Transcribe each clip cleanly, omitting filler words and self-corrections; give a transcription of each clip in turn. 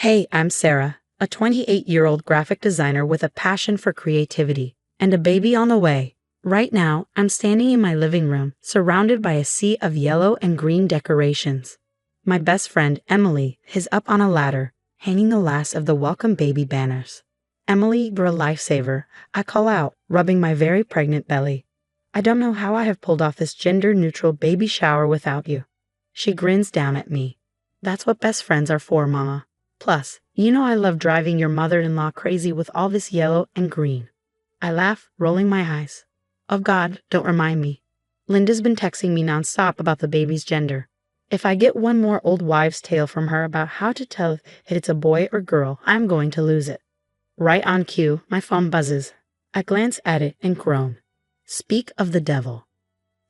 Hey, I'm Sarah, a 28-year-old graphic designer with a passion for creativity and a baby on the way. Right now, I'm standing in my living room, surrounded by a sea of yellow and green decorations. My best friend, Emily, is up on a ladder, hanging the last of the welcome baby banners. Emily, you're a lifesaver, I call out, rubbing my very pregnant belly. I don't know how I have pulled off this gender-neutral baby shower without you. She grins down at me. That's what best friends are for, Mama. Plus, you know I love driving your mother-in-law crazy with all this yellow and green. I laugh, rolling my eyes. Oh God, don't remind me. Linda's been texting me nonstop about the baby's gender. If I get one more old wives' tale from her about how to tell if it's a boy or girl, I'm going to lose it. Right on cue, my phone buzzes. I glance at it and groan. Speak of the devil.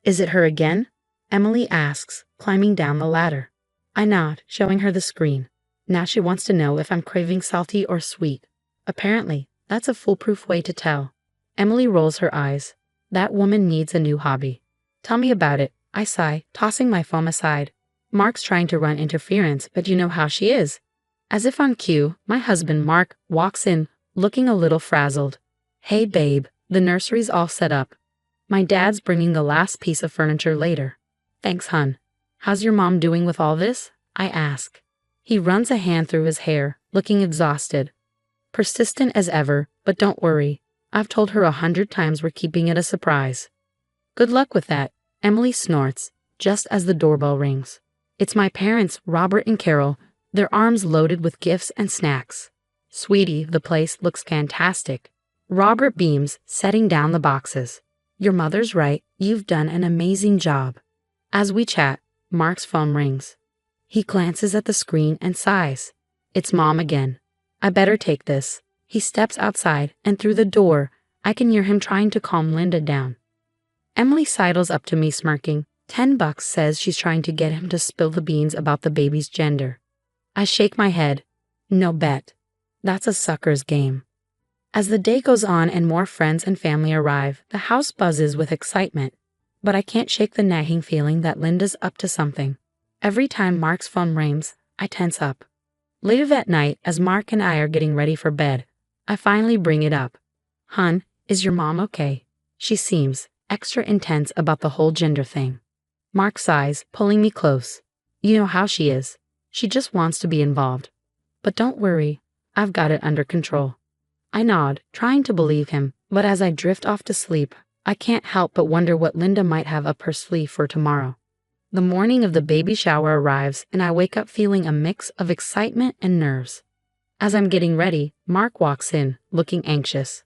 Is it her again? Emily asks, climbing down the ladder. I nod, showing her the screen. Now she wants to know if I'm craving salty or sweet. Apparently, that's a foolproof way to tell. Emily rolls her eyes. That woman needs a new hobby. Tell me about it, I sigh, tossing my phone aside. Mark's trying to run interference, but you know how she is. As if on cue, my husband, Mark, walks in, looking a little frazzled. Hey babe, the nursery's all set up. My dad's bringing the last piece of furniture later. Thanks, hun. How's your mom doing with all this? I ask. He runs a hand through his hair, looking exhausted. Persistent as ever, but don't worry. I've told her 100 times we're keeping it a surprise. Good luck with that, Emily snorts, just as the doorbell rings. It's my parents, Robert and Carol, their arms loaded with gifts and snacks. Sweetie, the place looks fantastic. Robert beams, setting down the boxes. Your mother's right, you've done an amazing job. As we chat, Mark's phone rings. He glances at the screen and sighs. It's Mom again. I better take this. He steps outside, and through the door, I can hear him trying to calm Linda down. Emily sidles up to me smirking. $10 says she's trying to get him to spill the beans about the baby's gender. I shake my head. No bet. That's a sucker's game. As the day goes on and more friends and family arrive, the house buzzes with excitement. But I can't shake the nagging feeling that Linda's up to something. Every time Mark's phone rings, I tense up. Later that night, as Mark and I are getting ready for bed, I finally bring it up. Hun, is your mom okay? She seems extra intense about the whole gender thing. Mark sighs, pulling me close. You know how she is. She just wants to be involved. But don't worry, I've got it under control. I nod, trying to believe him, but as I drift off to sleep, I can't help but wonder what Linda might have up her sleeve for tomorrow. The morning of the baby shower arrives, and I wake up feeling a mix of excitement and nerves. As I'm getting ready, Mark walks in, looking anxious.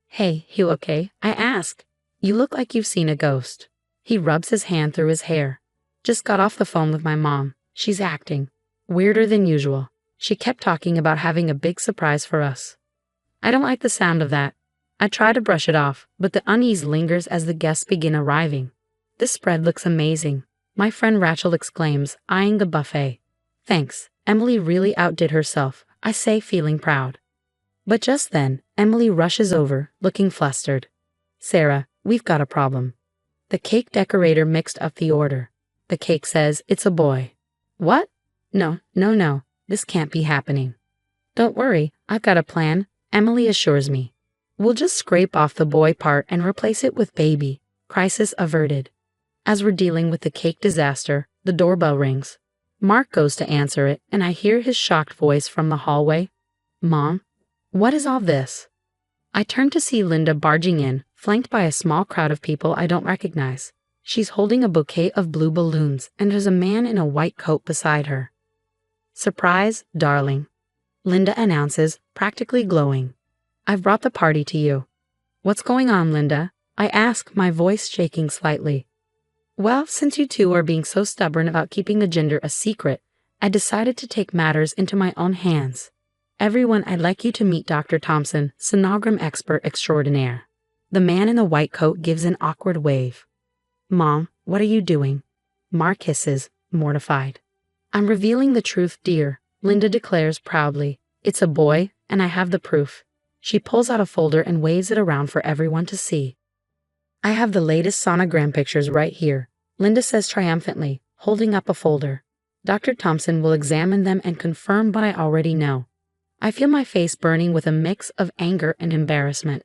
Hey, you okay? I ask. You look like you've seen a ghost. He rubs his hand through his hair. Just got off the phone with my mom. She's acting weirder than usual. She kept talking about having a big surprise for us. I don't like the sound of that. I try to brush it off, but the unease lingers as the guests begin arriving. This spread looks amazing. My friend Rachel exclaims, eyeing the buffet. Thanks, Emily really outdid herself, I say, feeling proud. But just then, Emily rushes over, looking flustered. Sarah, we've got a problem. The cake decorator mixed up the order. The cake says it's a boy. What? No, this can't be happening. Don't worry, I've got a plan, Emily assures me. We'll just scrape off the boy part and replace it with baby. Crisis averted. As we're dealing with the cake disaster, the doorbell rings. Mark goes to answer it, and I hear his shocked voice from the hallway. Mom, what is all this? I turn to see Linda barging in, flanked by a small crowd of people I don't recognize. She's holding a bouquet of blue balloons, and there's a man in a white coat beside her. Surprise, darling, Linda announces, practically glowing. I've brought the party to you. What's going on, Linda? I ask, my voice shaking slightly. Well, since you two are being so stubborn about keeping the gender a secret, I decided to take matters into my own hands. Everyone, I'd like you to meet Dr. Thompson, sonogram expert extraordinaire. The man in the white coat gives an awkward wave. Mom, what are you doing? Mark hisses, mortified. I'm revealing the truth, dear, Linda declares proudly. It's a boy, and I have the proof. She pulls out a folder and waves it around for everyone to see. I have the latest sonogram pictures right here, Linda says triumphantly, holding up a folder. Dr. Thompson will examine them and confirm what I already know. I feel my face burning with a mix of anger and embarrassment.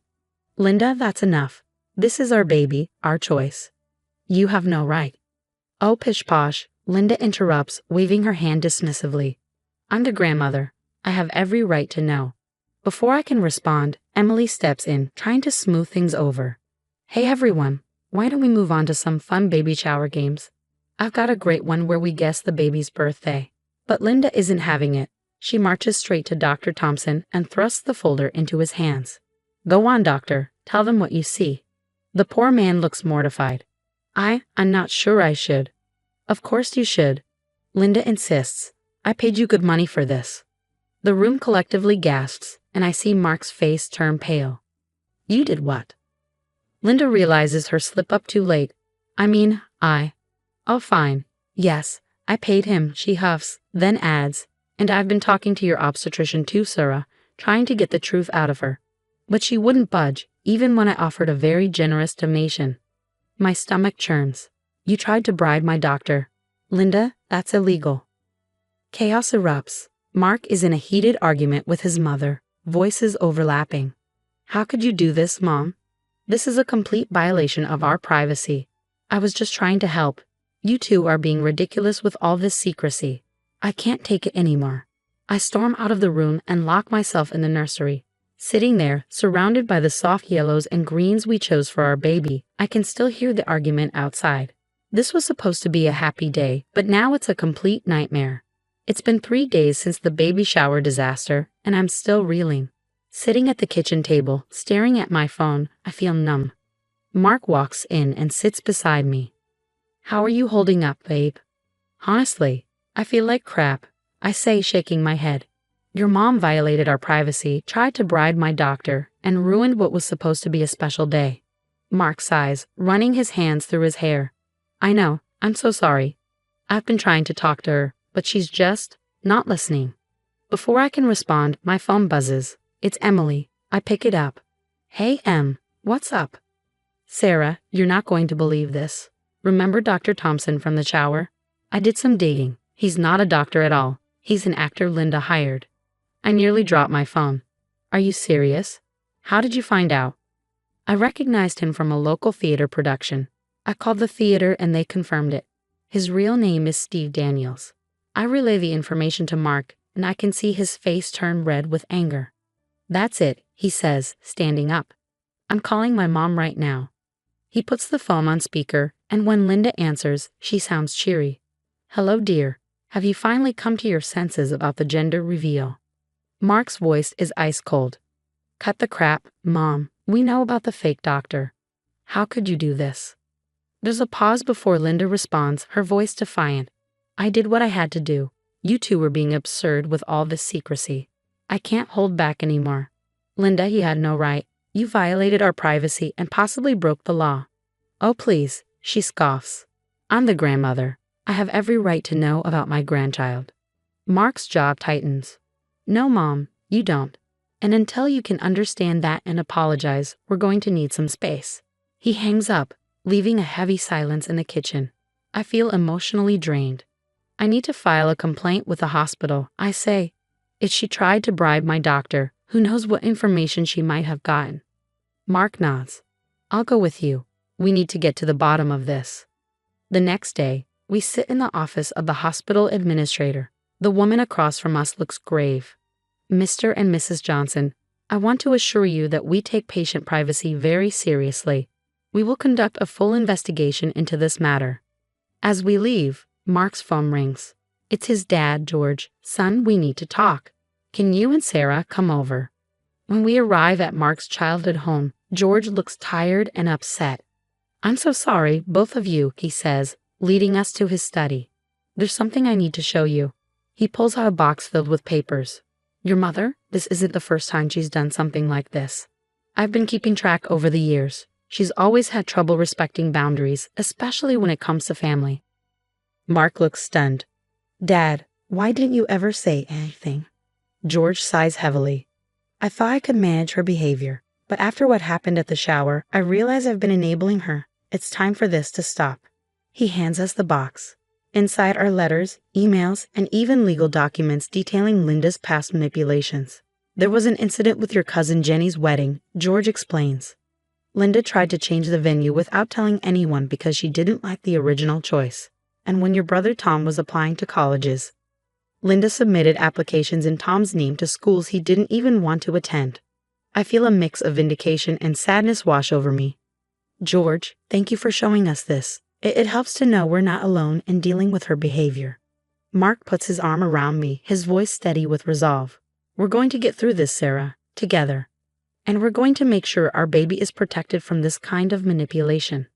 Linda, that's enough. This is our baby, our choice. You have no right. Oh, pish posh, Linda interrupts, waving her hand dismissively. I'm the grandmother. I have every right to know. Before I can respond, Emily steps in, trying to smooth things over. Hey everyone, why don't we move on to some fun baby shower games? I've got a great one where we guess the baby's birthday. But Linda isn't having it. She marches straight to Dr. Thompson and thrusts the folder into his hands. Go on, doctor. Tell them what you see. The poor man looks mortified. I'm not sure I should. Of course you should. Linda insists. I paid you good money for this. The room collectively gasps, and I see Mark's face turn pale. You did what? Linda realizes her slip-up too late. Oh fine. Yes, I paid him, she huffs, then adds, and I've been talking to your obstetrician too, Sarah, trying to get the truth out of her. But she wouldn't budge, even when I offered a very generous donation. My stomach churns. You tried to bribe my doctor. Linda, that's illegal. Chaos erupts. Mark is in a heated argument with his mother, voices overlapping. How could you do this, Mom? This is a complete violation of our privacy. I was just trying to help. You two are being ridiculous with all this secrecy. I can't take it anymore. I storm out of the room and lock myself in the nursery. Sitting there, surrounded by the soft yellows and greens we chose for our baby, I can still hear the argument outside. This was supposed to be a happy day, but now it's a complete nightmare. It's been 3 days since the baby shower disaster, and I'm still reeling. Sitting at the kitchen table, staring at my phone, I feel numb. Mark walks in and sits beside me. How are you holding up, babe? Honestly, I feel like crap, I say, shaking my head. Your mom violated our privacy, tried to bribe my doctor, and ruined what was supposed to be a special day. Mark sighs, running his hands through his hair. I know, I'm so sorry. I've been trying to talk to her, but she's just not listening. Before I can respond, my phone buzzes. It's Emily. I pick it up. Hey, Em, what's up? Sarah, you're not going to believe this. Remember Dr. Thompson from the shower? I did some digging. He's not a doctor at all. He's an actor Linda hired. I nearly dropped my phone. Are you serious? How did you find out? I recognized him from a local theater production. I called the theater and they confirmed it. His real name is Steve Daniels. I relay the information to Mark, and I can see his face turn red with anger. That's it, he says, standing up. I'm calling my mom right now. He puts the phone on speaker, and when Linda answers, she sounds cheery. Hello, dear. Have you finally come to your senses about the gender reveal? Mark's voice is ice cold. Cut the crap, Mom. We know about the fake doctor. How could you do this? There's a pause before Linda responds, her voice defiant. I did what I had to do. You two were being absurd with all this secrecy. I can't hold back anymore. Linda, he had no right. You violated our privacy and possibly broke the law. Oh, please, she scoffs. I'm the grandmother. I have every right to know about my grandchild. Mark's jaw tightens. No, Mom, you don't. And until you can understand that and apologize, we're going to need some space. He hangs up, leaving a heavy silence in the kitchen. I feel emotionally drained. I need to file a complaint with the hospital, I say. If she tried to bribe my doctor, who knows what information she might have gotten? Mark nods. I'll go with you. We need to get to the bottom of this. The next day, we sit in the office of the hospital administrator. The woman across from us looks grave. Mr. and Mrs. Johnson, I want to assure you that we take patient privacy very seriously. We will conduct a full investigation into this matter. As we leave, Mark's phone rings. It's his dad, George. Son, we need to talk. Can you and Sarah come over? When we arrive at Mark's childhood home, George looks tired and upset. I'm so sorry, both of you, he says, leading us to his study. There's something I need to show you. He pulls out a box filled with papers. Your mother? This isn't the first time she's done something like this. I've been keeping track over the years. She's always had trouble respecting boundaries, especially when it comes to family. Mark looks stunned. Dad, why didn't you ever say anything? George sighs heavily. I thought I could manage her behavior, but after what happened at the shower, I realize I've been enabling her. It's time for this to stop. He hands us the box. Inside are letters, emails, and even legal documents detailing Linda's past manipulations. There was an incident with your cousin Jenny's wedding, George explains. Linda tried to change the venue without telling anyone because she didn't like the original choice. And when your brother Tom was applying to colleges, Linda submitted applications in Tom's name to schools he didn't even want to attend. I feel a mix of vindication and sadness wash over me. George, thank you for showing us this. It helps to know we're not alone in dealing with her behavior. Mark puts his arm around me, his voice steady with resolve. We're going to get through this, Sarah, together. And we're going to make sure our baby is protected from this kind of manipulation.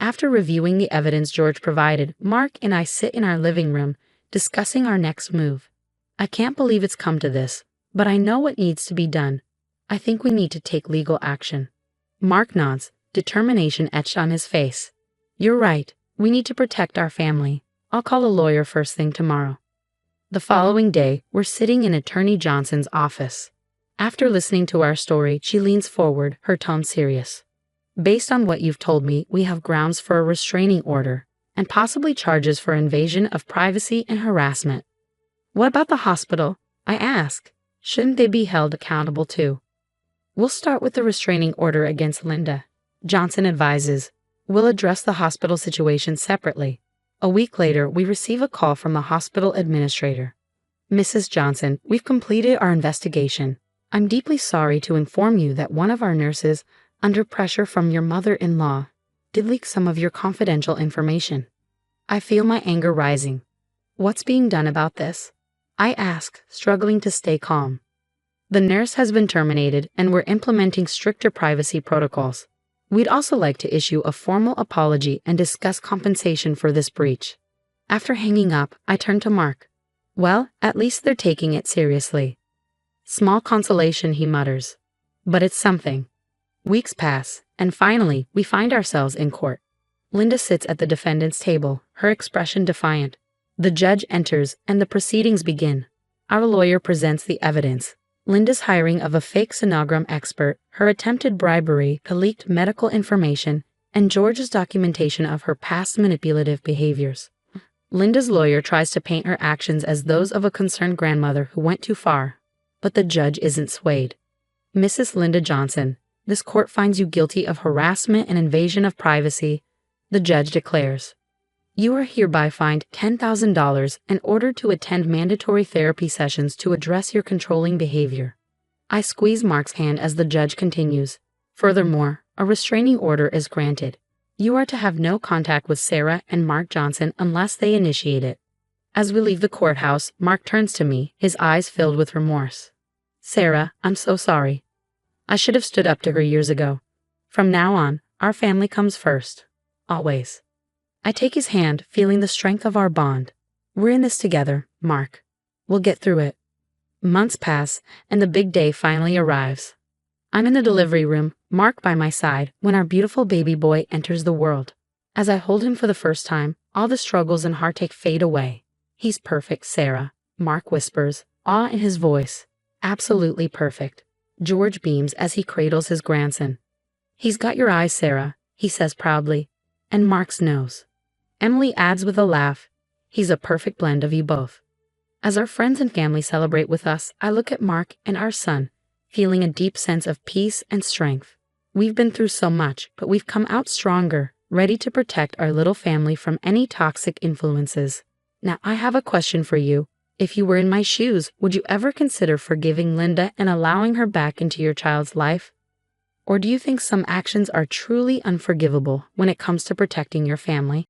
After reviewing the evidence George provided, Mark and I sit in our living room, discussing our next move. I can't believe it's come to this, but I know what needs to be done. I think we need to take legal action. Mark nods, determination etched on his face. You're right, we need to protect our family. I'll call a lawyer first thing tomorrow. The following day, we're sitting in Attorney Johnson's office. After listening to our story, she leans forward, her tone serious. Based on what you've told me, we have grounds for a restraining order, and possibly charges for invasion of privacy and harassment. What about the hospital? I ask. Shouldn't they be held accountable too? We'll start with the restraining order against Linda, Johnson advises. We'll address the hospital situation separately. A week later, we receive a call from the hospital administrator. Mrs. Johnson, we've completed our investigation. I'm deeply sorry to inform you that one of our nurses, under pressure from your mother-in-law, did leak some of your confidential information. I feel my anger rising. What's being done about this? I ask, struggling to stay calm. The nurse has been terminated and we're implementing stricter privacy protocols. We'd also like to issue a formal apology and discuss compensation for this breach. After hanging up, I turn to Mark. Well, at least they're taking it seriously. Small consolation, he mutters. But it's something. Weeks pass, and finally, we find ourselves in court. Linda sits at the defendant's table, her expression defiant. The judge enters, and the proceedings begin. Our lawyer presents the evidence. Linda's hiring of a fake sonogram expert, her attempted bribery, the leaked medical information, and George's documentation of her past manipulative behaviors. Linda's lawyer tries to paint her actions as those of a concerned grandmother who went too far, but the judge isn't swayed. Mrs. Linda Johnson, this court finds you guilty of harassment and invasion of privacy, the judge declares. You are hereby fined $10,000 and ordered to attend mandatory therapy sessions to address your controlling behavior. I squeeze Mark's hand as the judge continues. Furthermore, a restraining order is granted. You are to have no contact with Sarah and Mark Johnson unless they initiate it. As we leave the courthouse, Mark turns to me, his eyes filled with remorse. Sarah, I'm so sorry. I should have stood up to her years ago. From now on, our family comes first. Always. I take his hand, feeling the strength of our bond. We're in this together, Mark. We'll get through it. Months pass, and the big day finally arrives. I'm in the delivery room, Mark by my side, when our beautiful baby boy enters the world. As I hold him for the first time, all the struggles and heartache fade away. He's perfect, Sarah, Mark whispers, awe in his voice. Absolutely perfect. George beams as he cradles his grandson. He's got your eyes, Sarah, he says proudly, and Mark's nose. Emily adds with a laugh, he's a perfect blend of you both. As our friends and family celebrate with us, I look at Mark and our son, feeling a deep sense of peace and strength. We've been through so much, but we've come out stronger, ready to protect our little family from any toxic influences. Now, I have a question for you. If you were in my shoes, would you ever consider forgiving Linda and allowing her back into your child's life? Or do you think some actions are truly unforgivable when it comes to protecting your family?